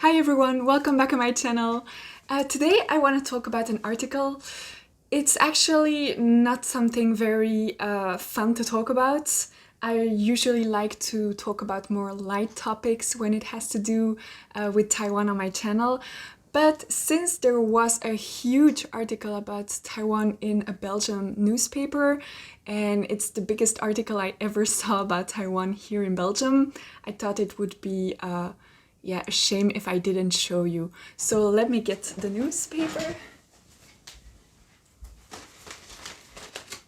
Hi everyone, welcome back on my channel. Today I want to talk about an article. It's actually not something very fun to talk about. I usually like to talk about more light topics when it has to do with Taiwan on my channel. But since there was a huge article about Taiwan in a Belgian newspaper, and it's the biggest article I ever saw about Taiwan here in Belgium, I thought it would be a shame if I didn't show you. So let me get the newspaper.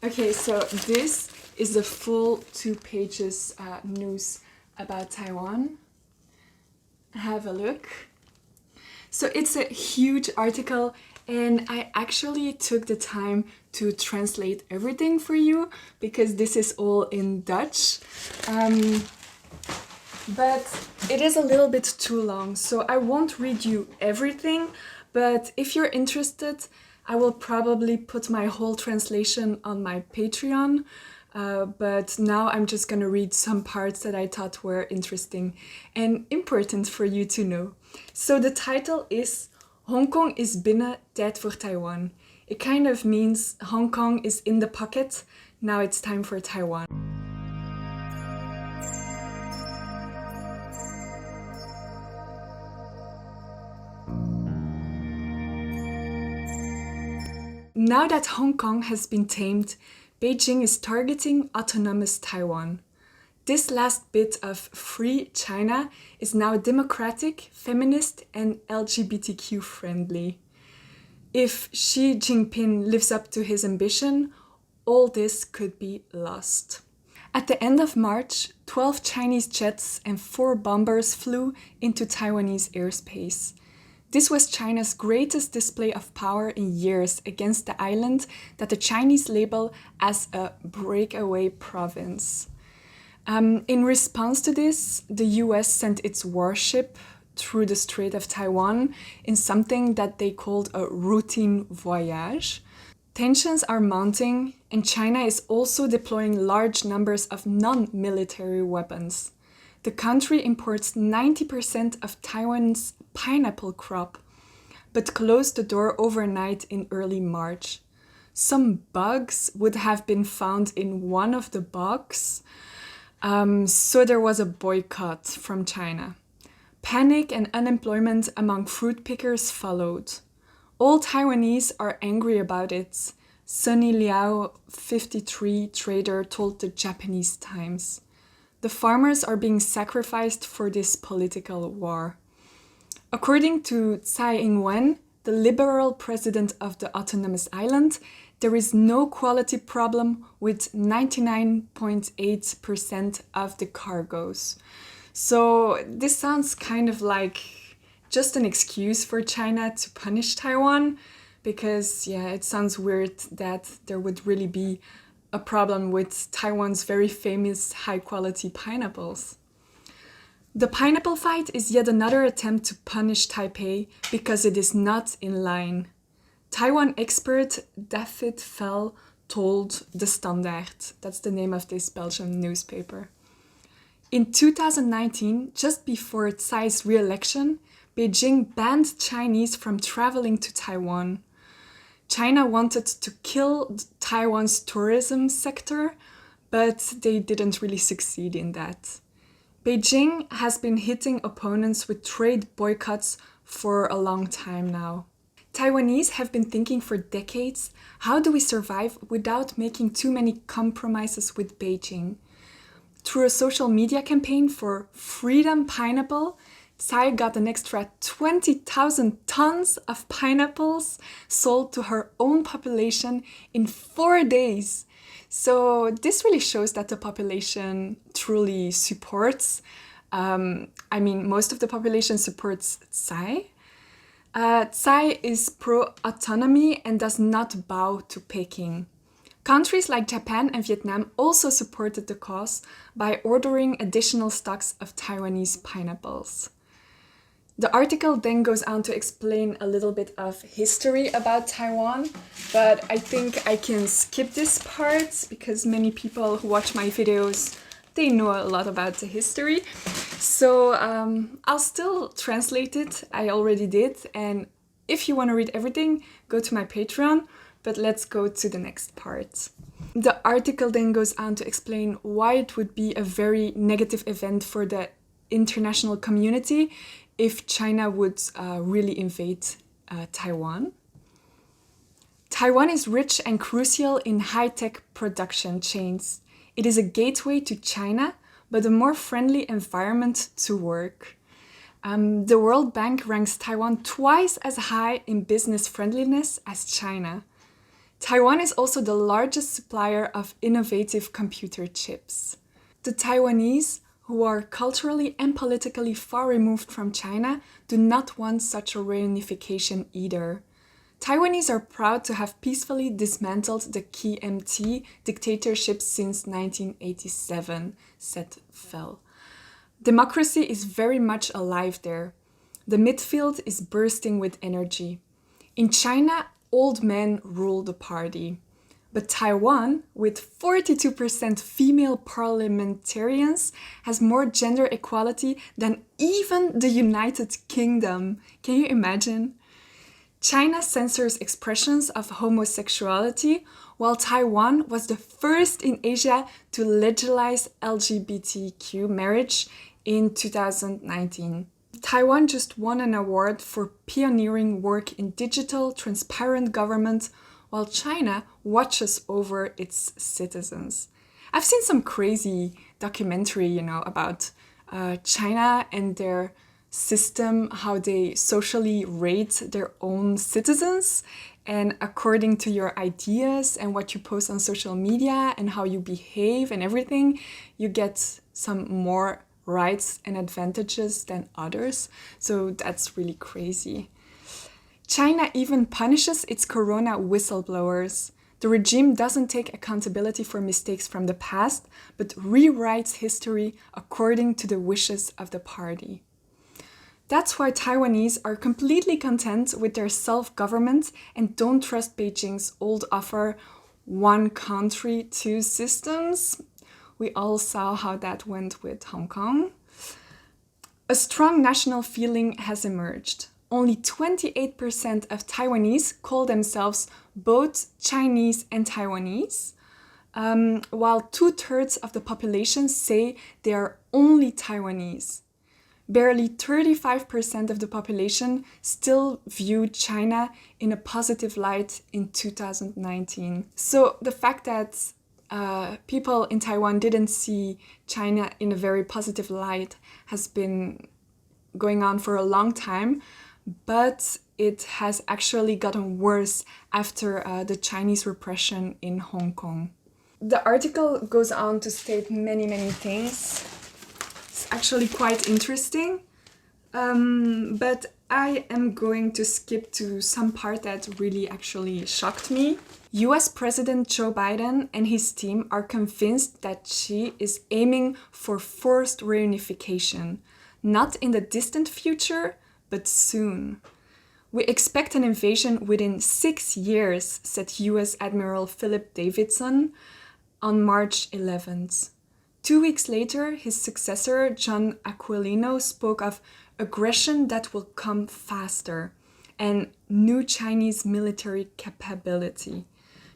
Okay, so this is the full 2 pages news about Taiwan. Have a look. So it's a huge article and I actually took the time to translate everything for you because this is all in Dutch. But it is a little bit too long, so I won't read you everything, but if you're interested, I will probably put my whole translation on my Patreon, but now I'm just gonna read some parts that I thought were interesting and important for you to know. So the title is Hong Kong is binnen, tijd voor Taiwan. It kind of means Hong Kong is in the pocket, now it's time for Taiwan. Now that Hong Kong has been tamed, Beijing is targeting autonomous Taiwan. This last bit of free China is now democratic, feminist, and LGBTQ friendly. If Xi Jinping lives up to his ambition, all this could be lost. At the end of March, 12 Chinese jets and 4 bombers flew into Taiwanese airspace. This was China's greatest display of power in years against the island that the Chinese label as a breakaway province. In response to this, the US sent its warship through the Strait of Taiwan in something that they called a routine voyage. Tensions are mounting, and China is also deploying large numbers of non-military weapons. The country imports 90% of Taiwan's pineapple crop, but closed the door overnight in early March. Some bugs would have been found in one of the bogs, so there was a boycott from China. Panic and unemployment among fruit pickers followed. All Taiwanese are angry about it, Sunny Liao, 53 trader, told the Japanese Times. The farmers are being sacrificed for this political war. According to Tsai Ing-wen, the liberal president of the autonomous island, there is no quality problem with 99.8% of the cargoes. So this sounds kind of like just an excuse for China to punish Taiwan, because it sounds weird that there would really be a problem with Taiwan's very famous high-quality pineapples. The pineapple fight is yet another attempt to punish Taipei because it is not in line. Taiwan expert David Fell told The Standard, that's the name of this Belgian newspaper. In 2019, just before Tsai's re-election, Beijing banned Chinese from traveling to Taiwan. China wanted to kill Taiwan's tourism sector, but they didn't really succeed in that. Beijing has been hitting opponents with trade boycotts for a long time now. Taiwanese have been thinking for decades, how do we survive without making too many compromises with Beijing? Through a social media campaign for Freedom Pineapple, Tsai got an extra 20,000 tons of pineapples sold to her own population in 4 days. So this really shows that the population truly supports. Most of the population supports Tsai. Tsai is pro-autonomy and does not bow to Peking. Countries like Japan and Vietnam also supported the cause by ordering additional stocks of Taiwanese pineapples. The article then goes on to explain a little bit of history about Taiwan, but I think I can skip this part because many people who watch my videos, they know a lot about the history. So I'll still translate it. I already did. And if you want to read everything, go to my Patreon. But let's go to the next part. The article then goes on to explain why it would be a very negative event for the international community if China would really invade Taiwan. Taiwan is rich and crucial in high-tech production chains. It is a gateway to China, but a more friendly environment to work. The World Bank ranks Taiwan twice as high in business friendliness as China. Taiwan is also the largest supplier of innovative computer chips. The Taiwanese, who are culturally and politically far removed from China, do not want such a reunification either. Taiwanese are proud to have peacefully dismantled the KMT dictatorship since 1987, said Fell. Democracy is very much alive there. The midfield is bursting with energy. In China, old men rule the party. But Taiwan, with 42% female parliamentarians, has more gender equality than even the United Kingdom. Can you imagine? China censors expressions of homosexuality, while Taiwan was the first in Asia to legalize LGBTQ marriage in 2019. Taiwan just won an award for pioneering work in digital, transparent government, while China watches over its citizens. I've seen some crazy documentary, about China and their system, how they socially rate their own citizens, and according to your ideas and what you post on social media and how you behave and everything, you get some more rights and advantages than others. So that's really crazy. China even punishes its corona whistleblowers. The regime doesn't take accountability for mistakes from the past, but rewrites history according to the wishes of the party. That's why Taiwanese are completely content with their self-government and don't trust Beijing's old offer, one country, two systems. We all saw how that went with Hong Kong. A strong national feeling has emerged. Only 28% of Taiwanese call themselves both Chinese and Taiwanese, while 2/3 of the population say they are only Taiwanese. Barely 35% of the population still viewed China in a positive light in 2019. So the fact that people in Taiwan didn't see China in a very positive light has been going on for a long time, but it has actually gotten worse after the Chinese repression in Hong Kong. The article goes on to state many things. It's actually quite interesting, but I am going to skip to some part that really actually shocked me. US President Joe Biden and his team are convinced that Xi is aiming for forced reunification, not in the distant future, but soon. We expect an invasion within 6 years, said US Admiral Philip Davidson on March 11th. 2 weeks later, his successor, John Aquilino, spoke of aggression that will come faster and new Chinese military capability.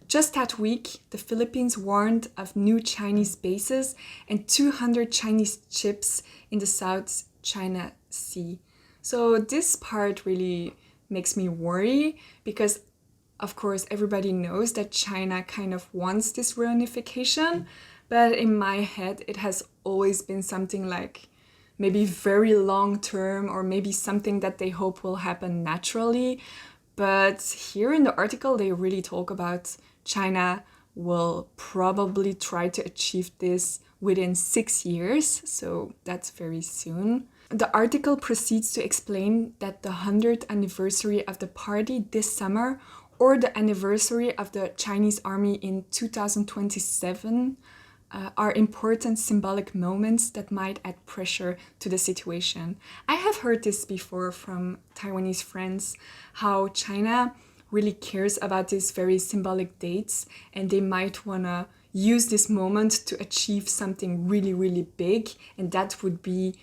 Just that week, the Philippines warned of new Chinese bases and 200 Chinese ships in the South China Sea. So this part really makes me worry because, of course, everybody knows that China kind of wants this reunification, but in my head, it has always been something like maybe very long term or maybe something that they hope will happen naturally. But here in the article, they really talk about China will probably try to achieve this within 6 years, so that's very soon. The article proceeds to explain that the 100th anniversary of the party this summer or the anniversary of the Chinese army in 2027 are important symbolic moments that might add pressure to the situation. I have heard this before from Taiwanese friends, how China really cares about these very symbolic dates and they might want to use this moment to achieve something really big, and that would be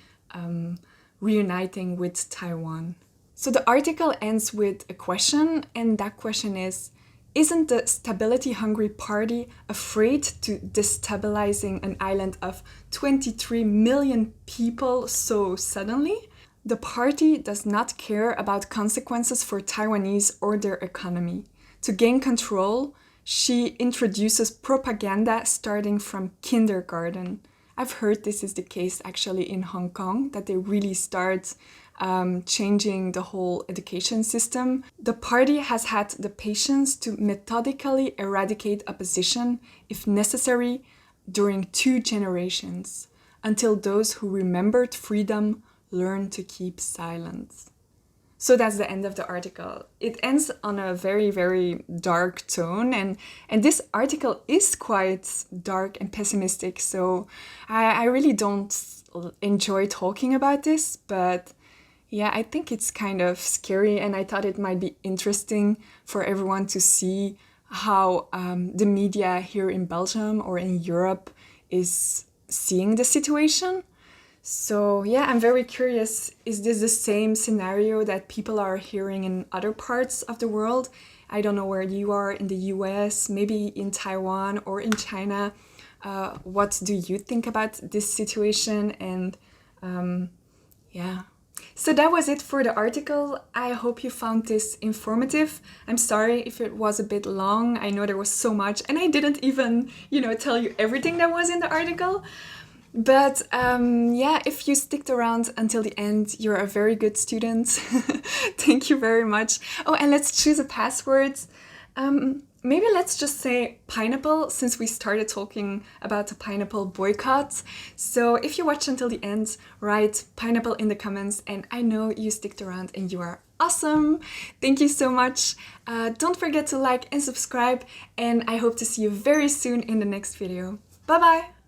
reuniting with Taiwan. So the article ends with a question, and that question is, isn't the stability-hungry party afraid to destabilizing an island of 23 million people so suddenly? The party does not care about consequences for Taiwanese or their economy. To gain control, Xi introduces propaganda starting from kindergarten. I've heard this is the case actually in Hong Kong, that they really start changing the whole education system. The party has had the patience to methodically eradicate opposition, if necessary, during 2 generations, until those who remembered freedom learn to keep silent. So that's the end of the article. It ends on a very, very dark tone, and this article is quite dark and pessimistic, so I really don't enjoy talking about this, but yeah, I think it's kind of scary, and I thought it might be interesting for everyone to see how the media here in Belgium or in Europe is seeing the situation. So yeah, I'm very curious, is this the same scenario that people are hearing in other parts of the world? I don't know where you are, in the US, maybe in Taiwan or in China. What do you think about this situation? And yeah. So that was it for the article. I hope you found this informative. I'm sorry if it was a bit long. I know there was so much, and I didn't even, tell you everything that was in the article. But yeah, if you sticked around until the end, you're a very good student. Thank you very much. Oh, and let's choose a password. Maybe let's just say pineapple, since we started talking about the pineapple boycott. So if you watch until the end, write pineapple in the comments, and I know you sticked around and you are awesome. Thank you so much. Don't forget to like and subscribe, and I hope to see you very soon in the next video. Bye bye!